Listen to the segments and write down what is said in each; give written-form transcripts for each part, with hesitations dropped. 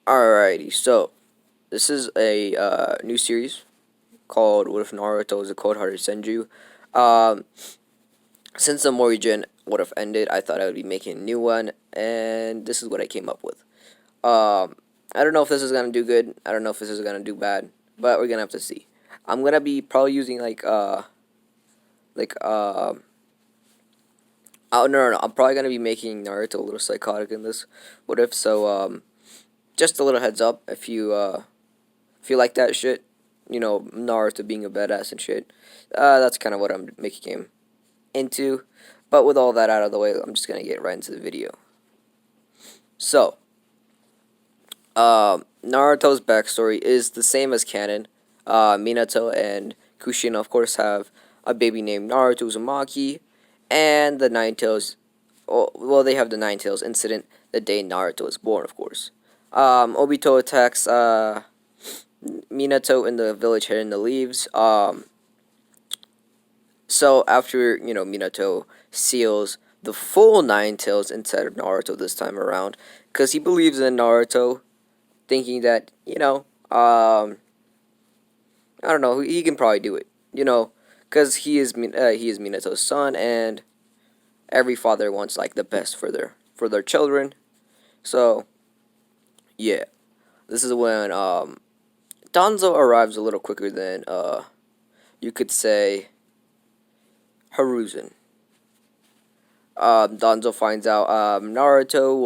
Alrighty, so this is a new series called "What If Naruto Was a Cold-Hearted Senju?" Um, since the Morihgen would have ended, I thought I would be making a new one, and this is what I um, came up with. I don't know if this is gonna do good. I don't know if this is gonna do bad, but we're gonna have to see. I'm gonna be probably using like oh no, I'm probably gonna be making Naruto a little psychotic in this. What if so? Just a little heads up if you like that shit, Naruto being a badass and shit. That's kind of what I'm making him into. But with all that out of the way, I'm just gonna get right into the video. So, Naruto's backstory is the same as canon. Minato and Kushina, of course, have a baby named Naruto Uzumaki, and the Nine Tails. Well, they have the Nine Tails incident the day Naruto was born, of course. Obito attacks Minato in the village hidden in the leaves. So after Minato seals the full Nine Tails inside of Naruto this time around, because he believes in Naruto, thinking that I don't know, he can probably do it, because he is Minato's son, and every father wants like the best for their children. So yeah, this is when Danzo arrives a little quicker than you could say Haruzen. Danzo finds out Naruto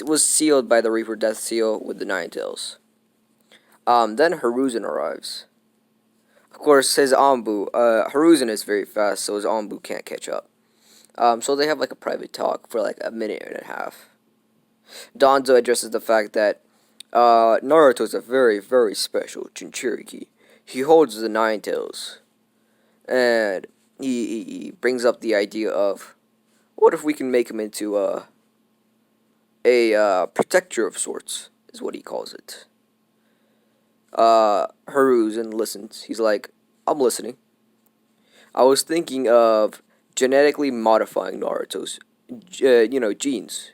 was sealed by the Reaper Death Seal with the Nine Tails. Then Haruzen arrives. Of course, his Anbu, Haruzen is very fast, so his Anbu can't catch up. So they have like a private talk for like a minute and a half. Danzo addresses the fact that Naruto is a very, very special Jinchuriki. He holds the Nine Tails, and he brings up the idea of what if we can make him into a protector of sorts, is what he calls it. Haruzen listens. He's like, I'm listening. I was thinking of genetically modifying Naruto's, genes.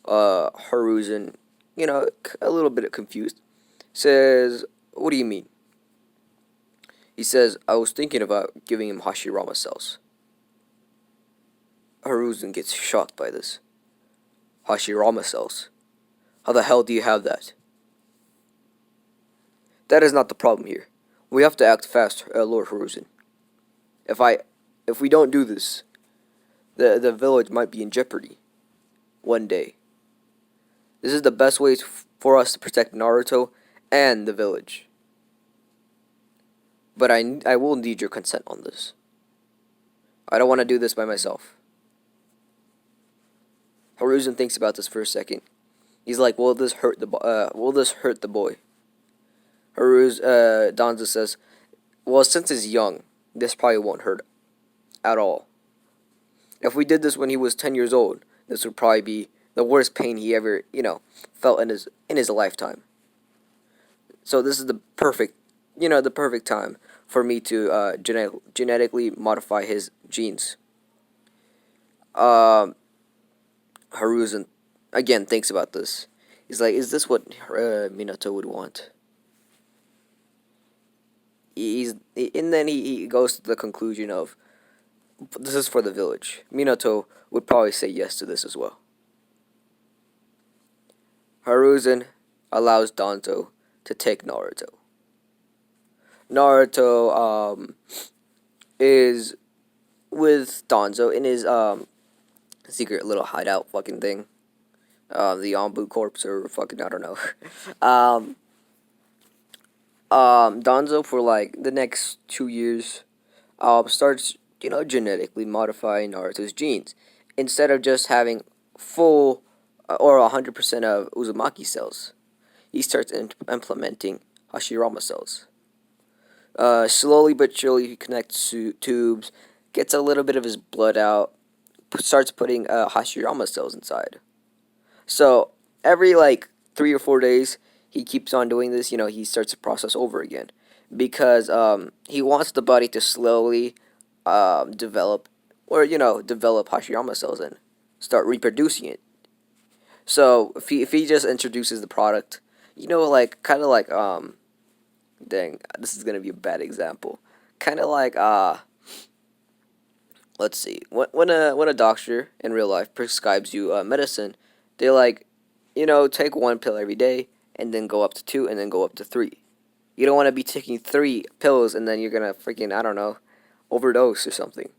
Haruzen, a little bit confused, says, what do you mean? He says, I was thinking about giving him Hashirama cells. Haruzen gets shocked by this. Hashirama cells? How the hell do you have that? That is not the problem here. We have to act fast, Lord Haruzen. If we don't do this, the village might be in jeopardy one day. This is the best way for us to protect Naruto and the village. But I will need your consent on this. I don't want to do this by myself. Haruzen thinks about this for a second. He's like, will this hurt the boy? Danza says, well, since he's young, this probably won't hurt at all. If we did this when he was 10 years old, this would probably be the worst pain he ever, felt in his lifetime. So this is the perfect time for me to genetically modify his genes. Haruzen again thinks about this. He's like, is this what Minato would want? And then he goes to the conclusion of this is for the village. Minato would probably say yes to this as well. Haruzen allows Danzo to take Naruto. Naruto is with Danzo in his secret little hideout fucking thing. The Anbu corpse or fucking I don't know. um, Danzo for like the next 2 years starts genetically modifying Naruto's genes instead of just having full or 100% of Uzumaki cells. He starts implementing Hashirama cells. Slowly but surely, he connects tubes, gets a little bit of his blood out, starts putting Hashirama cells inside. So every like 3 or 4 days, he keeps on doing this. He starts the process over again because he wants the body to slowly develop or develop Hashirama cells and start reproducing it. So if he just introduces the product, like kind of like dang, this is gonna be a bad example. Kind of like let's see, when a doctor in real life prescribes you medicine, they like, take one pill every day and then go up to two and then go up to three. You don't want to be taking three pills and then you're gonna freaking, I don't know, overdose or something.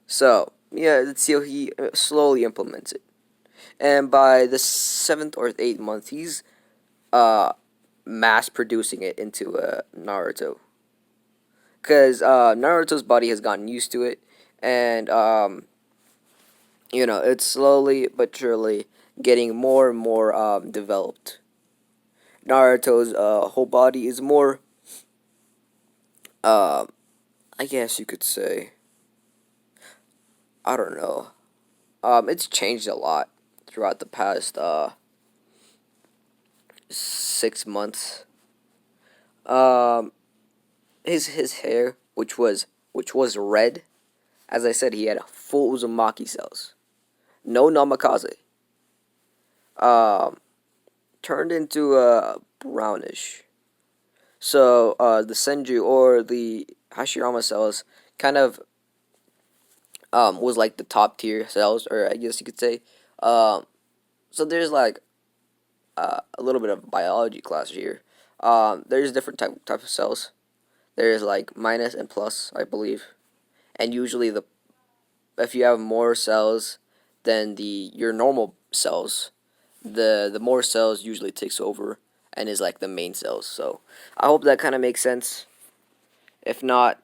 So yeah, let's see how he slowly implements it. And by the seventh or eighth month, he's uh mass producing it into Naruto, because Naruto's body has gotten used to it, and it's slowly but surely getting more and more developed. Naruto's whole body is more, uh, I guess you could say, I don't know. It's changed a lot throughout the past 6 months. Um, his hair, which was red, as I said, he had full Uzumaki cells, no Namikaze. Um, Turned into brownish. So the Senju or the Hashirama cells kind of was like the top tier cells, or I guess you could say. Um, so there's like a little bit of biology class here. There's different type of cells. There's like minus and plus, I believe, and usually the if you have more cells than the your normal cells, the more cells usually takes over and is like the main cells. So I hope that kind of makes sense. If not,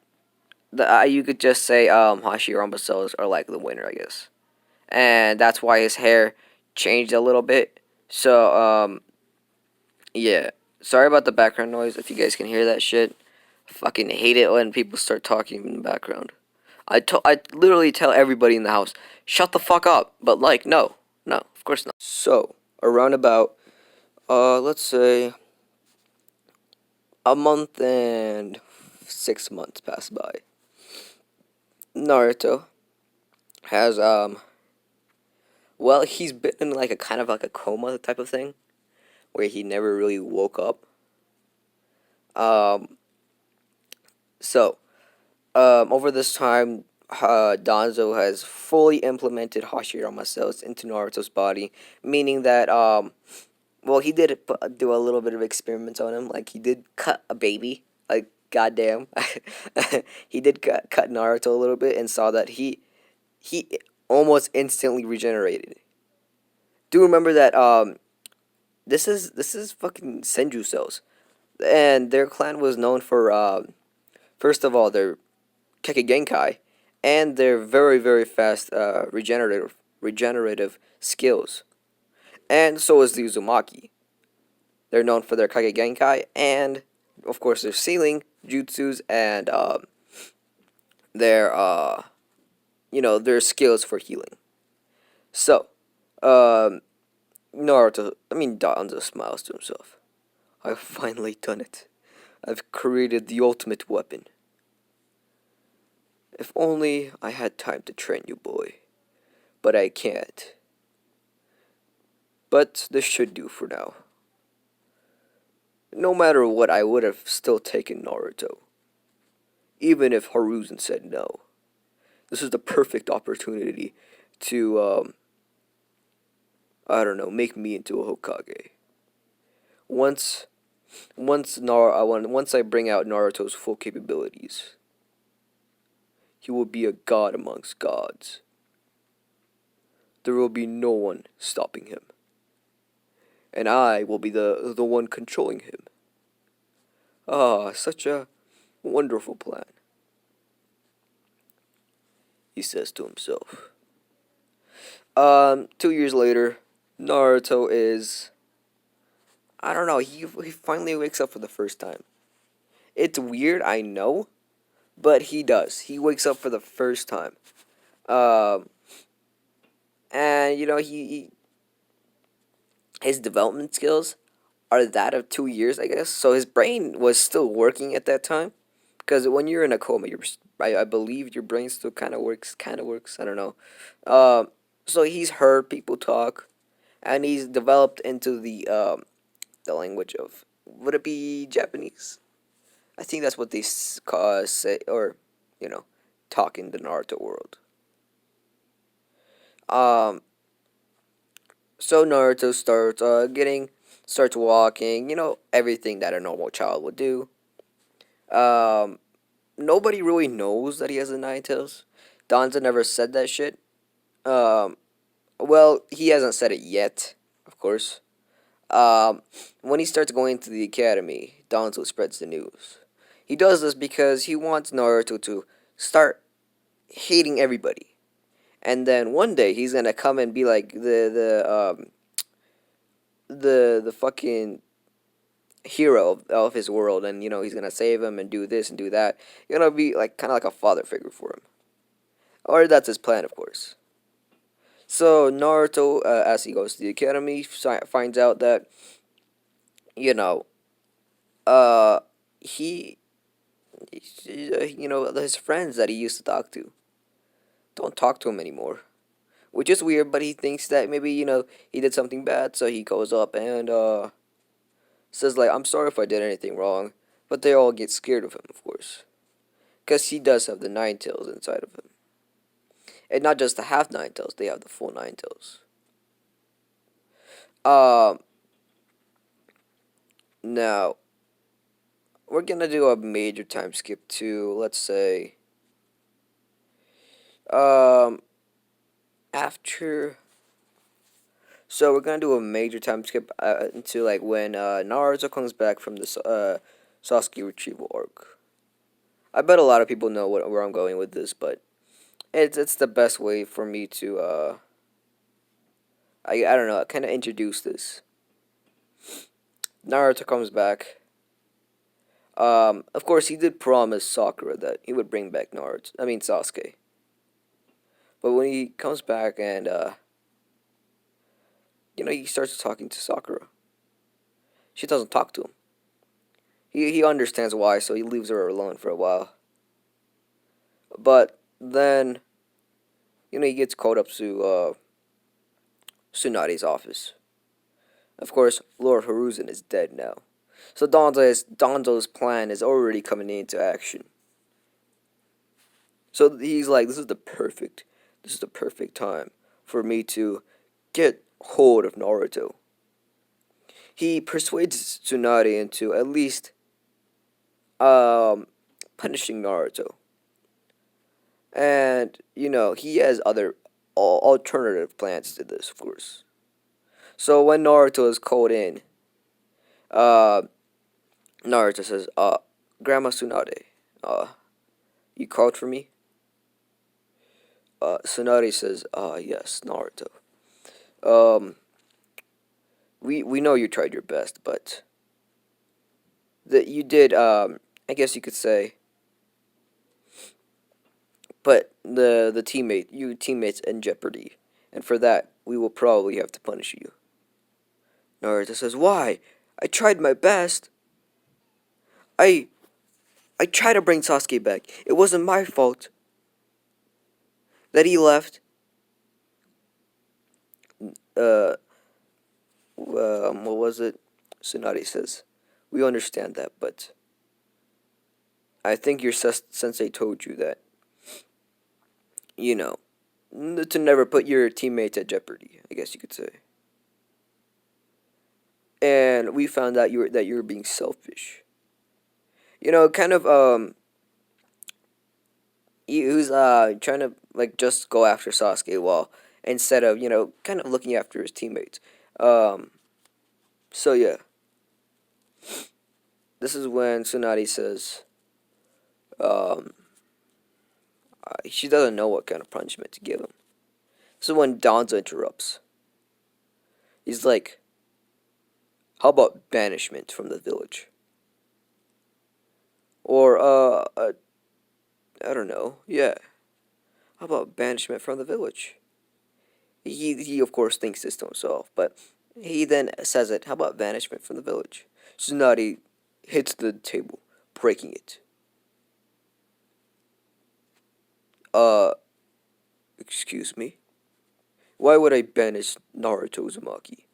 you could just say Hashirama cells are like the winner, I guess, and that's why his hair changed a little bit. So yeah, sorry about the background noise. If you guys can hear that shit, I fucking hate it when people start talking in the background. I literally tell everybody in the house, shut the fuck up. But like, no, no, of course not. So around about let's say a month and 6 months pass by. Naruto has well, he's been in like a kind of like a coma type of thing where he never really woke up. Um, so over this time, Danzo has fully implemented Hashirama cells into Naruto's body, meaning that well, he did do a little bit of experiments on him. Like he did cut a baby. Like goddamn, he did cut Naruto a little bit and saw that he almost instantly regenerated. Do remember that this is fucking Senju cells, and their clan was known for first of all their Kekigenkai, and their very very fast regenerative skills, and so is the Uzumaki. They're known for their Kage Genkai and, of course, their sealing jutsus and their their skills for healing. So, um, Danzo smiles to himself. I've finally done it. I've created the ultimate weapon. If only I had time to train you, boy. But I can't. But this should do for now. No matter what, I would have still taken Naruto, even if Haruzen said no. This is the perfect opportunity to, I don't know, make me into a Hokage. Once, once I bring out Naruto's full capabilities, he will be a god amongst gods. There will be no one stopping him, and I will be the one controlling him. Ah, such a wonderful plan, he says to himself. 2 years later, Naruto is, I don't know, he finally wakes up for the first time. It's weird, I know, but he does. He wakes up for the first time. Um, and his development skills are that of 2 years, I guess. So his brain was still working at that time, because when you're in a coma, I believe your brain still kind of works. I don't know. So he's heard people talk, and he's developed into the language of, would it be Japanese? I think that's what they say, or you know, talk in the Naruto world. Um, so Naruto starts walking. Everything that a normal child would do. Um, Nobody really knows that he has the nine tails. Danza never said that shit. Um, well, he hasn't said it yet, of course. Um, when he starts going to the academy, Danzo spreads the news. He does this because he wants Naruto to start hating everybody, and then one day he's gonna come and be like the fucking hero of his world, and he's gonna save him and do this and do that. You're gonna be like kind of like a father figure for him, or that's his plan, of course. So Naruto, as he goes to the academy, finds out that you know, uh, he, his friends that he used to talk to don't talk to him anymore, which is weird. But he thinks that maybe he did something bad, so he goes up and says like, "I'm sorry if I did anything wrong," but they all get scared of him, of course, because he does have the nine tails inside of him, and not just the half nine tails; they have the full nine tails. Um, Now we're gonna do a major time skip to, let's say, um after. So we're gonna do a major time skip into like when Naruto comes back from the Sasuke retrieval arc. I bet a lot of people know where I'm going with this, but it's the best way for me to I don't know, kind of introduce this. Naruto comes back. Of course, he did promise Sakura that he would bring back Naruto. I mean Sasuke. But when he comes back and he starts talking to Sakura, she doesn't talk to him. He understands why, so he leaves her alone for a while. But then he gets called up to Tsunade's office. Of course, Lord Hiruzen is dead now. So Donzo's plan is already coming into action. So he's like, this is the perfect time for me to get hold of Naruto. He persuades Tsunade into at least um, punishing Naruto. And, he has other alternative plans to this, of course. So when Naruto is called in, uh, Naruto says, Grandma Tsunade, you called for me? Tsunade says, yes, Naruto. Um, we know you tried your best, but that you did, I guess you could say, put the teammates in jeopardy, and for that we will probably have to punish you. Naruto says, "Why? I tried my best. I I tried to bring Sasuke back. It wasn't my fault that he left." Uh, what was it? Tsunade says, "We understand that, but I think your sensei told you that, you know, to never put your teammates at jeopardy. I guess you could say." And we found out you were being selfish. Kind of who's trying to like just go after Sasuke while instead of kind of looking after his teammates. Um, so yeah, this is when Tsunade says um, she doesn't know what kind of punishment to give him. This is when Danzo interrupts. He's like, "How about banishment from the village?" Or I don't know. Yeah, how about banishment from the village? He of course thinks this to himself, but he then says it. How about banishment from the village? Tsunade hits the table, breaking it. Uh, excuse me. Why would I banish Naruto Uzumaki?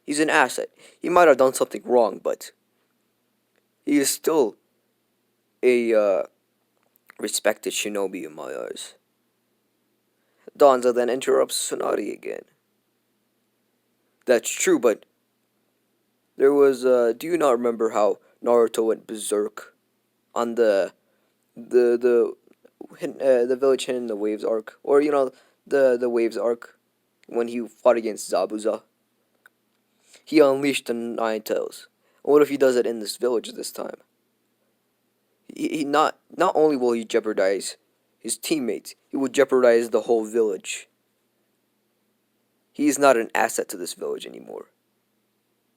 He's an asset. He might have done something wrong, but he is still a respected shinobi in my eyes. Danzo then interrupts Tsunade again. That's true, but there was. Do you not remember how Naruto went berserk on the village hidden in the waves arc, or the waves arc when he fought against Zabuza? He unleashed the Nine Tails. What if he does it in this village this time? He not only will he jeopardize his teammates, he will jeopardize the whole village. He is not an asset to this village anymore.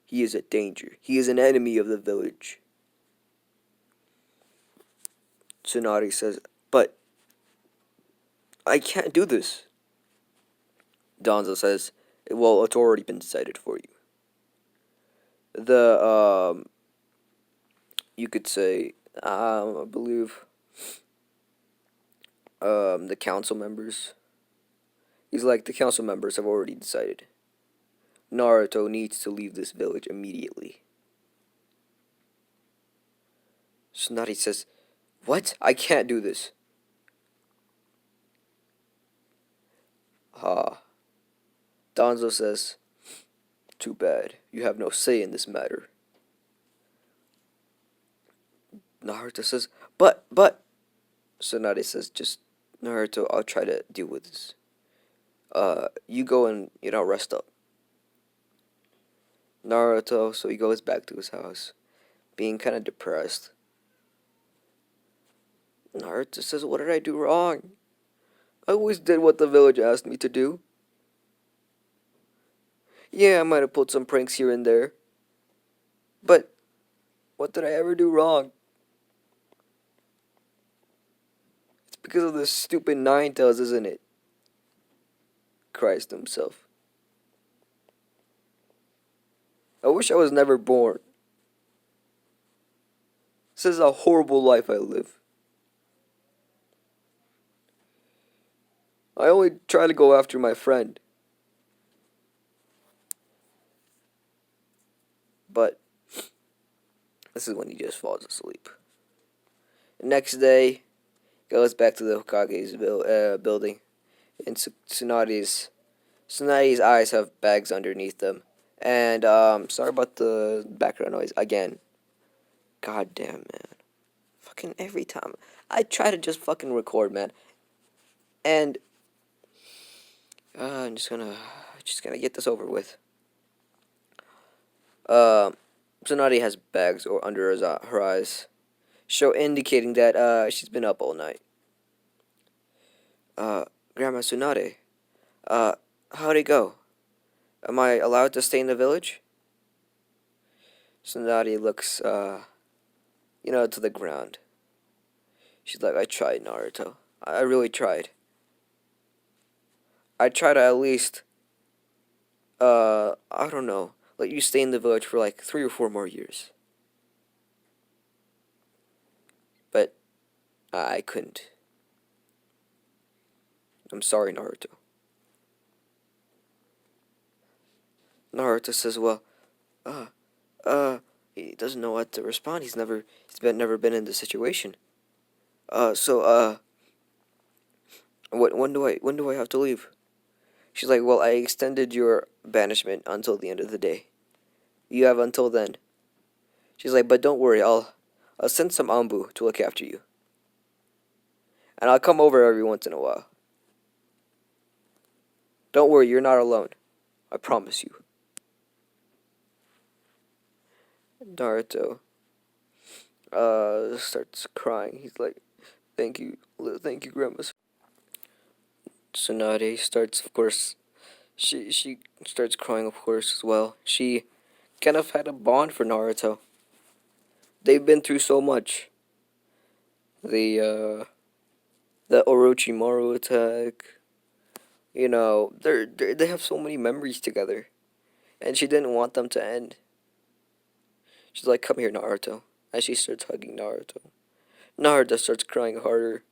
He is a danger. He is an enemy of the village. Tsunade says, but I can't do this. Danzo says, well, it's already been decided for you. The, you could say, I believe, the council members. He's like, the council members have already decided. Naruto needs to leave this village immediately. Tsunade says, what? I can't do this. Ah. Danzo says, too bad. You have no say in this matter. Naruto says, but. Tsunade says, just, Naruto, I'll try to deal with this. You go and, rest up. Naruto, so he goes back to his house, being kind of depressed. Naruto says, what did I do wrong? I always did what the village asked me to do. Yeah, I might have pulled some pranks here and there. But, what did I ever do wrong? It's because of this stupid Nine Tails, isn't it? Cries to himself. I wish I was never born. This is a horrible life I live. I only try to go after my friend. But this is when he just falls asleep. The next day, goes back to the Hokage's building, and Tsunade's eyes have bags underneath them. And sorry about the background noise again. God damn, man. Fucking every time I try to just fucking record, man. And I'm just gonna get this over with. Tsunade has bags or under her eyes, show indicating that she's been up all night. Grandma Tsunade, how'd it go? Am I allowed to stay in the village? Tsunade looks, to the ground. She's like, I tried, Naruto. I really tried. I try to at least, I don't know, let you stay in the village for like 3 or 4 more years. But I couldn't. I'm sorry, Naruto. Naruto says, well, he doesn't know what to respond. He's never been in this situation. When do I have to leave? She's like, well, I extended your banishment until the end of the day. You have until then. She's like, but don't worry, I'll send some Ambu to look after you. And I'll come over every once in a while. Don't worry, you're not alone. I promise you. Naruto starts crying. He's like, thank you, Grandma. Tsunade starts, of course, she starts crying, of course, as well. She kind of had a bond for Naruto. They've been through so much. The Orochimaru attack. They have so many memories together, and she didn't want them to end. She's like, come here, Naruto. As she starts hugging Naruto. Naruto starts crying harder.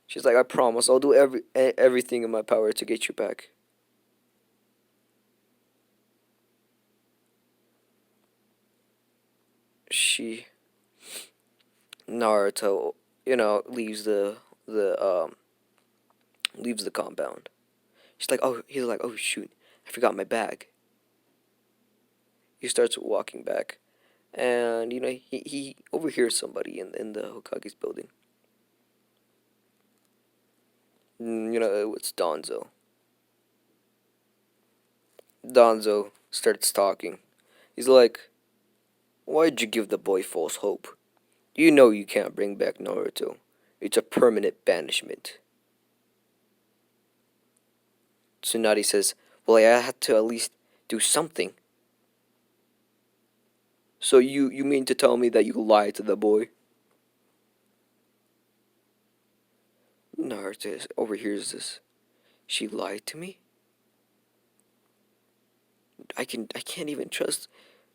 She's like, I promise, I'll do everything in my power to get you back. She Naruto, leaves the leaves the compound. He's like, oh shoot, I forgot my bag. He starts walking back, and he overhears somebody in the Hokage's building. It's Donzo. Donzo starts talking. He's like, why'd you give the boy false hope? You know you can't bring back Naruto. It's a permanent banishment. Tsunade says, well, I had to at least do something. So you mean to tell me that you lied to the boy? Naruto overhears this. She lied to me? I can't even trust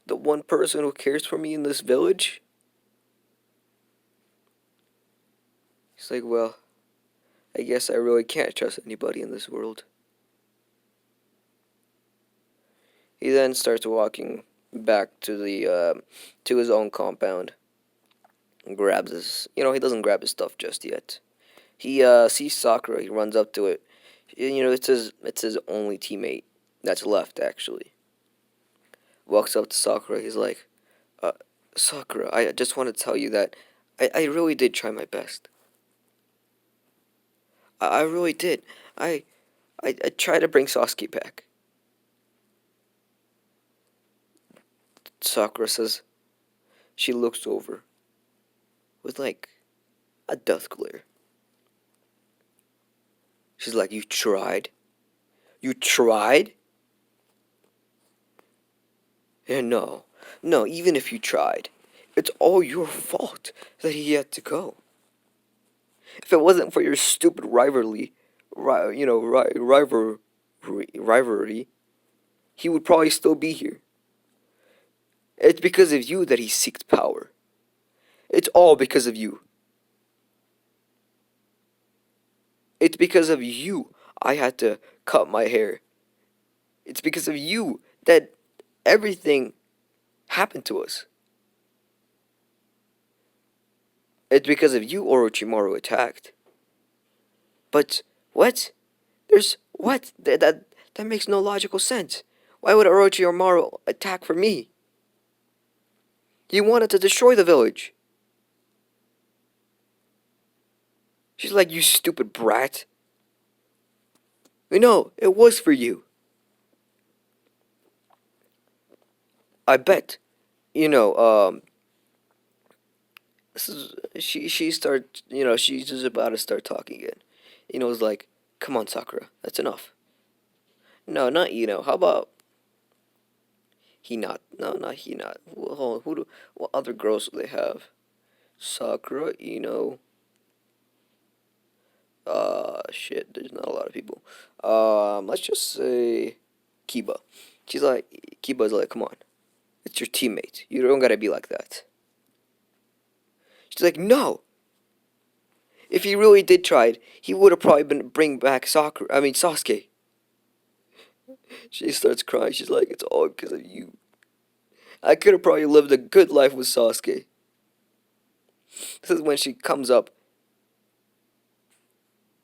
the one person who cares for me in this village? He's like, well, I guess I really can't trust anybody in this world. He then starts walking back to his own compound and grabs his. He doesn't grab his stuff just yet. He sees Sakura. He runs up to it. It's his only teammate that's left actually. Walks up to Sakura. He's like, uh, Sakura, I just want to tell you that I really did try my best. I really did. I, I tried to bring Sasuke back. Sakura says. She looks over with like a death glare. She's like, you tried? You tried? And no, even if you tried, it's all your fault that he had to go. If it wasn't for your stupid rivalry, he would probably still be here. It's because of you that he seeks power. It's all because of you. It's because of you I had to cut my hair. It's because of you that everything happened to us. It's because of you Orochimaru attacked. But what? There's what? That makes no logical sense. Why would Orochimaru attack for me? He wanted to destroy the village. She's like, you stupid brat. No, it was for you. I bet. You know, this is she starts. She's just about to start talking again. It's like, come on, Sakura, that's enough. No, not How about he not? No, not he not. Well, what other girls do they have? Sakura, shit. There's not a lot of people. Let's just say Kiba. Kiba's like, come on, it's your teammate. You don't gotta be like that. She's like, no. If he really did try it, he would have probably been bring back Sasuke. She starts crying. She's like, it's all because of you. I could have probably lived a good life with Sasuke. This is when she comes up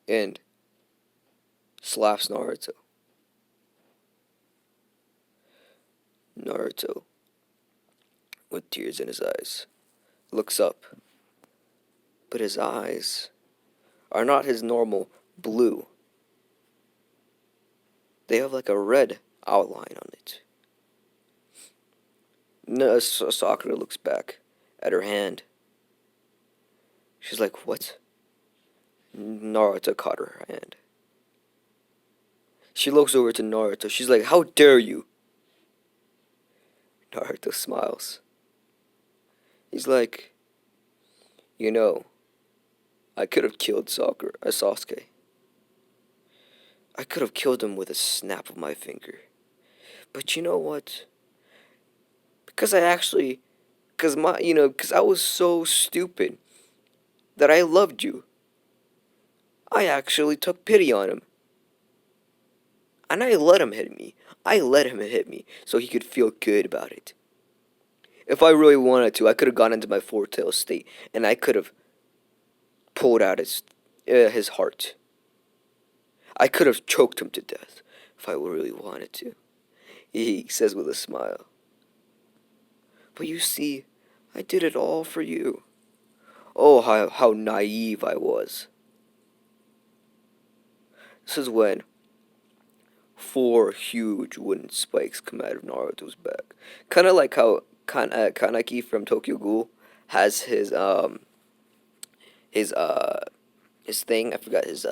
and slaps Naruto. Naruto, with tears in his eyes, looks up, but his eyes are not his normal blue. They have like a red outline on it. Sakura looks back at her hand. She's like, what? Naruto caught her hand. She looks over to Naruto. She's like, how dare you? Naruto smiles. He's like, I could have killed Sasuke. I could have killed him with a snap of my finger. But you know what? Because because I was so stupid that I loved you. I actually took pity on him, and I let him hit me. I let him hit me so he could feel good about it. If I really wanted to, I could have gone into my four-tail state, and I could have pulled out his heart. I could have choked him to death if I really wanted to, he says with a smile. But you see, I did it all for you. Oh, how naive I was. This is when four huge wooden spikes come out of Naruto's back. Kind of like how Kaneki from Tokyo Ghoul has his his thing. I forgot his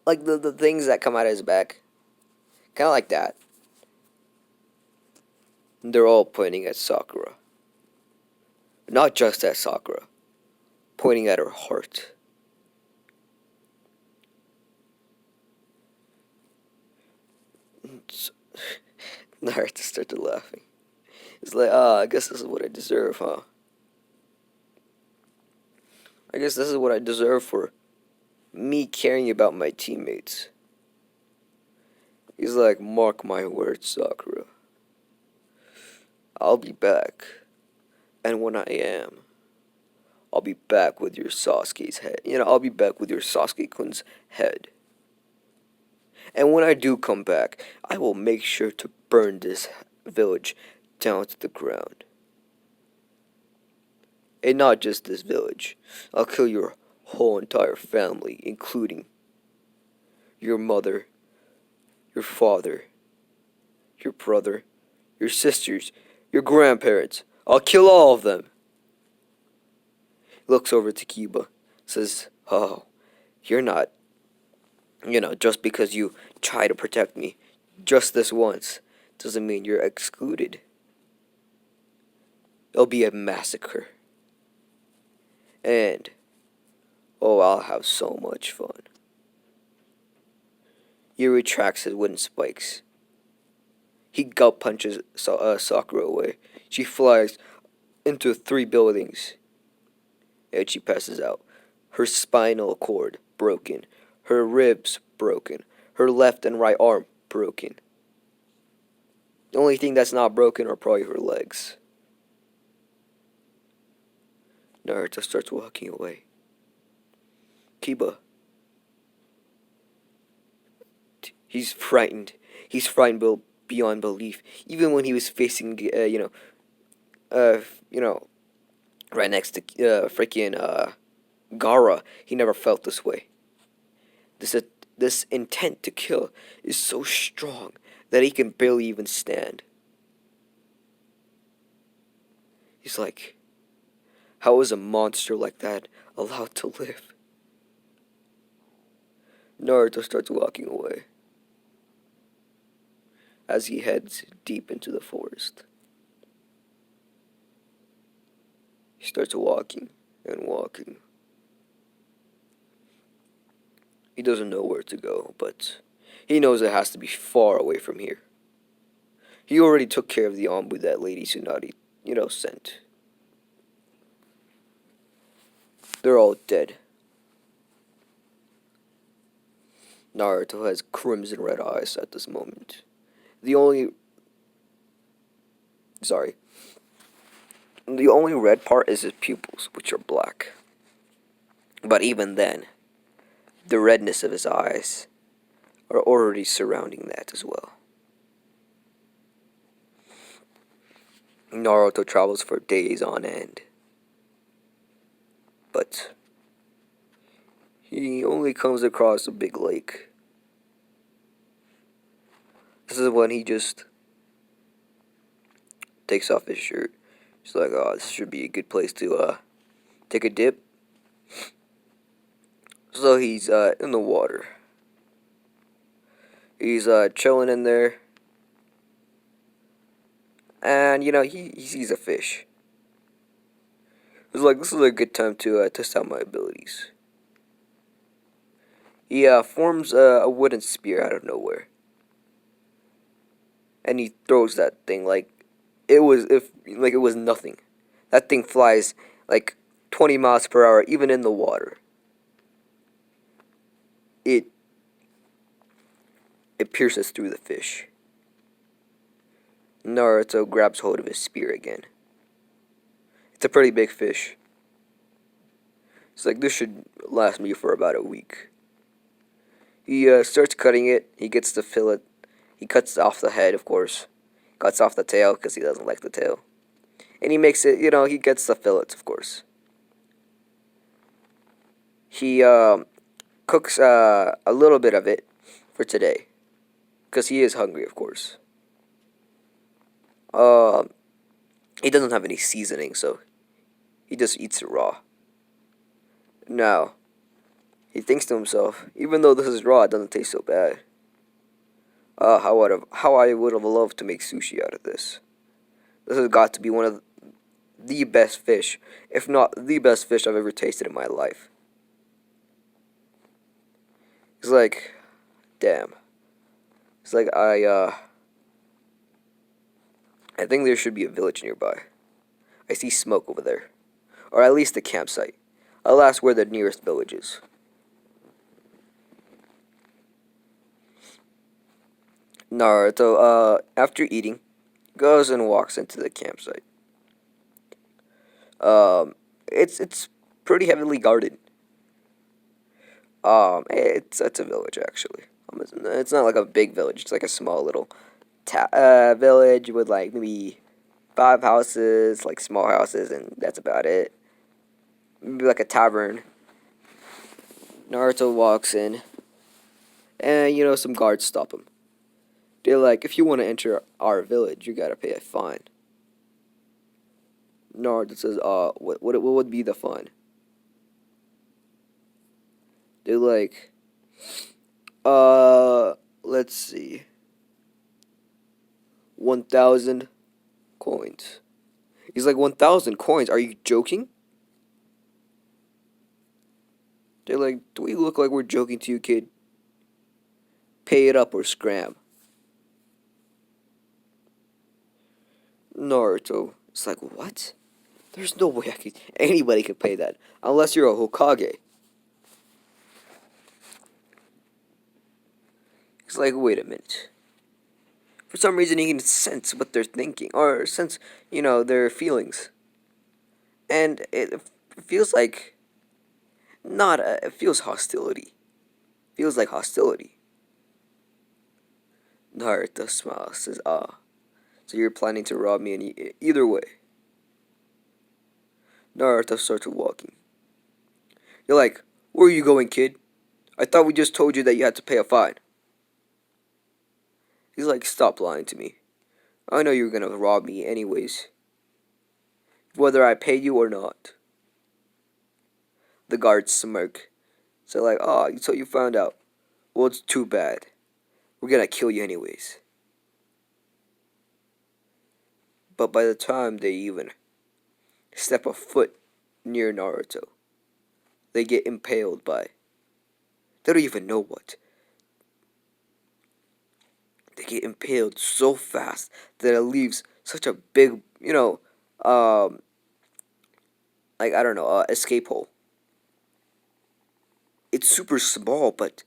like the things that come out of his back. Kind of like that. They're all pointing at Sakura. Not just at Sakura, pointing at her heart. Naruto started laughing. It's like, I guess this is what I deserve, huh? I guess this is what I deserve for me caring about my teammates. He's like, mark my words, Sakura. I'll be back. And when I am, I'll be back with your Sasuke's head. I'll be back with your Sasuke-kun's head. And when I do come back, I will make sure to burn this village down to the ground. And not just this village. I'll kill your whole entire family, including your mother, your father, your brother, your sisters, your grandparents. I'll kill all of them. He looks over to Kiba, says, oh, you're not, just because you try to protect me just this once doesn't mean you're excluded. It'll be a massacre. And, oh, I'll have so much fun. He retracts his wooden spikes. He gut punches Sakura away. She flies into 3 buildings. And she passes out. Her spinal cord broken. Her ribs broken. Her left and right arm broken. The only thing that's not broken are probably her legs. Naruto starts walking away. Kiba. He's frightened. He's frightened beyond belief. Even when he was facing, right next to freaking Gara, he never felt this way. This intent to kill is so strong that he can barely even stand. He's like, how is a monster like that allowed to live? Naruto starts walking away as he heads deep into the forest. He starts walking and walking. He doesn't know where to go, but he knows it has to be far away from here. He already took care of the Anbu that Lady Tsunade, sent. They're all dead. Naruto has crimson red eyes at this moment. The only red part is his pupils, which are black. But even then, the redness of his eyes are already surrounding that as well. Naruto travels for days on end. But he only comes across a big lake. This is when he just takes off his shirt. He's like, oh, this should be a good place to take a dip. So he's in the water. He's chilling in there. And, he sees a fish. He's like, this is a good time to test out my abilities. He forms a wooden spear out of nowhere. And he throws that thing like it was nothing. That thing flies like 20 miles per hour, even in the water. it it pierces through the fish. Naruto grabs hold of his spear again. It's a pretty big fish. It's like, this should last me for about a week. He starts cutting it. He gets the fillet. He cuts off the head, of course. Cuts off the tail because he doesn't like the tail. And he makes it, he gets the fillets, of course. He cooks a little bit of it for today. Because he is hungry, of course. He doesn't have any seasoning, so he just eats it raw. Now, he thinks to himself, even though this is raw, it doesn't taste so bad. How I would have loved to make sushi out of this. This has got to be one of the best fish, if not the best fish I've ever tasted in my life. It's like, damn. It's like I think there should be a village nearby. I see smoke over there, or at least a campsite. I'll ask where the nearest village is. Naruto, after eating, goes and walks into the campsite. It's pretty heavily guarded. It's a village actually. It's not like a big village. It's like a small little village with like maybe 5 houses, like small houses, and that's about it. Maybe like a tavern. Naruto walks in, and some guards stop him. They're like, if you want to enter our village, you gotta pay a fine. Naruto says, what would be the fine? They're like, let's see, 1,000 coins. He's like, 1,000 coins? Are you joking? They're like, do we look like we're joking to you, kid? Pay it up or scram. Naruto is like, what? There's no way anybody could pay that. Unless you're a Hokage. He's like, wait a minute. For some reason he can sense what they're thinking. Or sense, their feelings. And it feels like... it feels hostility. Feels like hostility. Naruto smiles, says, so you're planning to rob me in either way. Naruto starts walking. You're like, where are you going, kid? I thought we just told you that you had to pay a fine. He's like, stop lying to me. I know you're gonna rob me anyways. Whether I pay you or not. The guards smirk. So like, so you found out. Well, it's too bad. We're gonna kill you anyways. But by the time they even step a foot near Naruto, they get impaled by... They don't even know what. They get impaled so fast that it leaves such a big, like, I don't know, escape hole. It's super small, but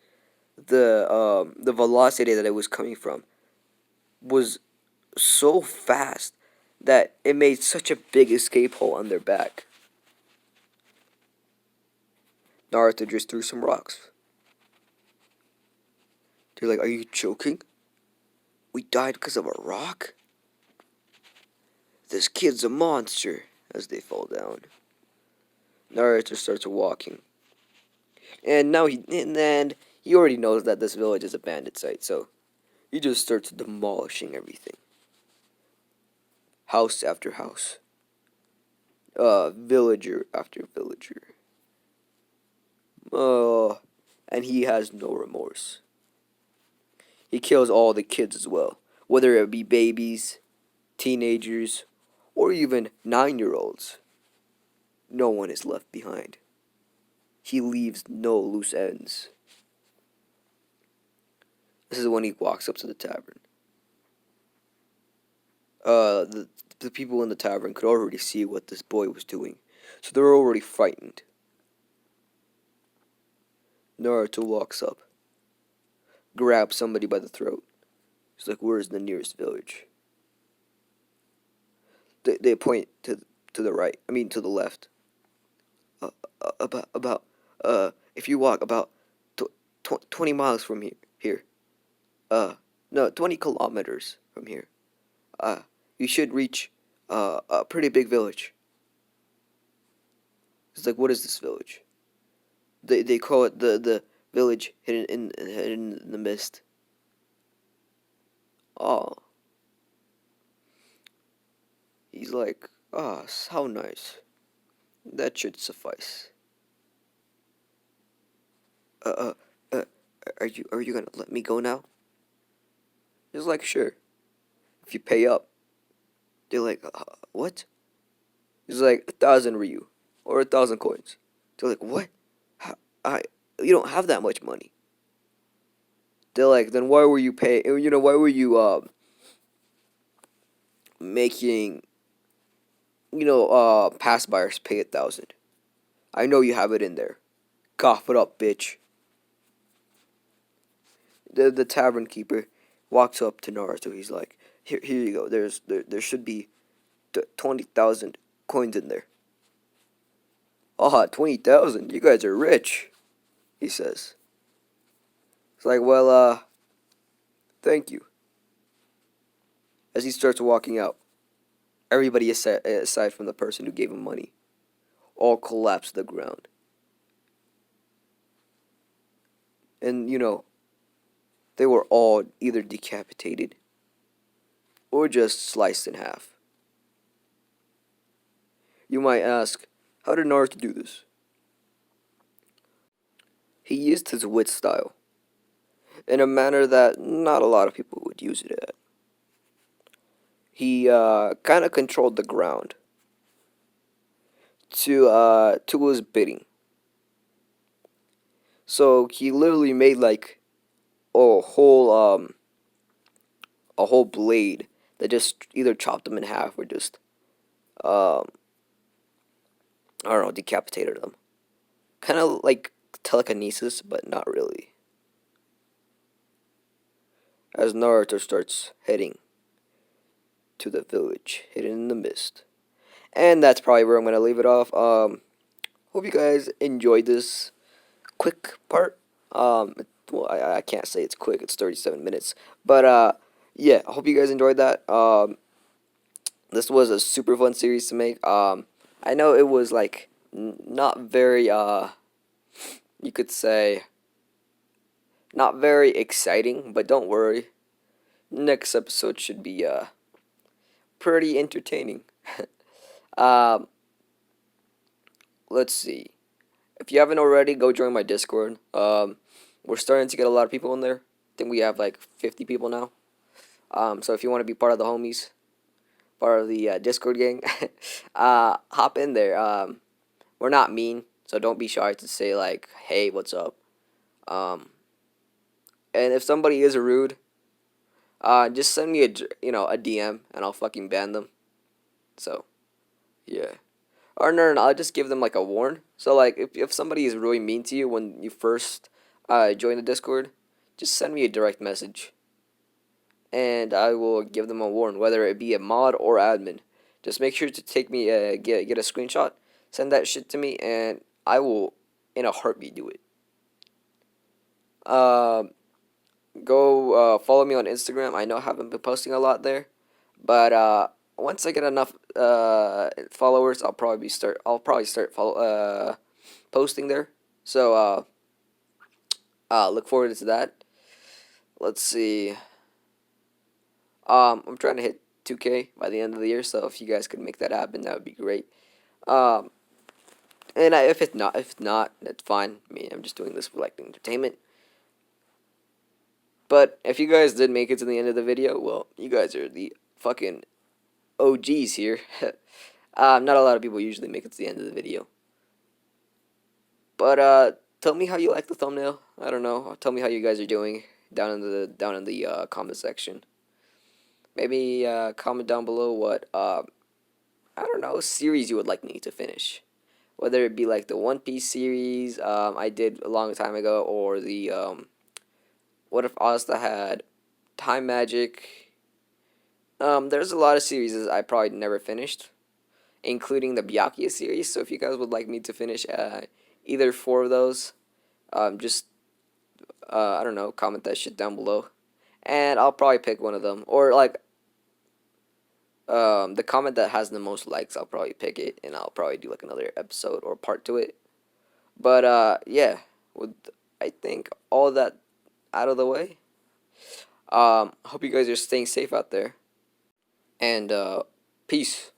the velocity that it was coming from was so fast that it made such a big escape hole on their back. Naruto just threw some rocks. They're like, are you joking? We died because of a rock? This kid's a monster, as they fall down. Naruto starts walking. And he already knows that this village is a bandit site, so he just starts demolishing everything. House after house. Villager after villager. And he has no remorse. He kills all the kids as well, whether it be babies, teenagers, or even 9-year-olds. No one is left behind. He leaves no loose ends. This is when he walks up to the tavern. The people in the tavern could already see what this boy was doing, so they're already frightened. Naruto walks up. grabs somebody by the throat. He's like, "Where's the nearest village?" They point to the right. I mean, to the left. About if you walk about 20 miles from here. No, 20 kilometers from here. Uh, you should reach a pretty big village. It's like, what is this village? They call it the village hidden in the mist. Oh, he's like, ah, how nice. That should suffice. Uh, uh, uh, are you gonna let me go now? He's like, sure, if you pay up. They're like, what? He's like, 1,000 Ryu, or 1,000 coins. They're like, what? How, I, you don't have that much money. They're like, then why were you paying? Why were you making pass buyers pay 1,000? I know you have it in there. Cough it up, bitch. The tavern keeper walks up to Naruto. He's like, here you go. There should be 20,000 coins in there. Ah, 20,000. You guys are rich, he says. It's like, well, thank you. As he starts walking out, everybody aside from the person who gave him money, all collapse to the ground. And they were all either decapitated or just sliced in half. You might ask, how did Naruto do this? He used his wit style in a manner that not a lot of people would use it at. He kind of controlled the ground to his bidding. So he literally made like a whole a whole blade that just either chopped them in half or just um I don't know, decapitated them. Kind of like telekinesis, but not really. As Naruto starts heading to the village hidden in the mist. And that's probably where I'm gonna leave it off. Hope you guys enjoyed this quick part. Well, I can't say it's quick. It's 37 minutes, but yeah. I hope you guys enjoyed that. This was a super fun series to make. I know it was like not very you could say not very exciting, but don't worry. Next episode should be pretty entertaining. um, let's see. If you haven't already, go join my Discord. We're starting to get a lot of people in there. I think we have like 50 people now. So if you want to be part of the homies, part of the Discord gang, hop in there. We're not mean, so don't be shy to say like, "Hey, what's up?" Um, and if somebody is rude, just send me a DM and I'll fucking ban them. So yeah. Or no, I'll just give them like a warn. So like if somebody is really mean to you when you first join the Discord, just send me a direct message. And I will give them a warn, whether it be a mod or admin. Just make sure to take me get a screenshot, send that shit to me, and I will in a heartbeat do it. Um, Go follow me on Instagram. I know I haven't been posting a lot there, but once I get enough followers, I'll probably start posting there. So look forward to that. Let's see. I'm trying to hit 2K by the end of the year, so if you guys could make that happen, that would be great. Um, and if not, that's fine. I mean, I'm just doing this for like entertainment. But if you guys did make it to the end of the video, well, you guys are the fucking OGs here. Not a lot of people usually make it to the end of the video. But tell me how you like the thumbnail. I don't know. Tell me how you guys are doing down in the comment section. Maybe comment down below what I don't know series you would like me to finish. Whether it be like the One Piece series I did a long time ago, or the What if Asta had time magic? There's a lot of series I probably never finished, including the Byakuya series. So if you guys would like me to finish either four of those, just I don't know, comment that shit down below, and I'll probably pick one of them. Or like the comment that has the most likes, I'll probably pick it, and I'll probably do like another episode or part to it. But yeah, with I think all that out of the way, hope you guys are staying safe out there, and peace.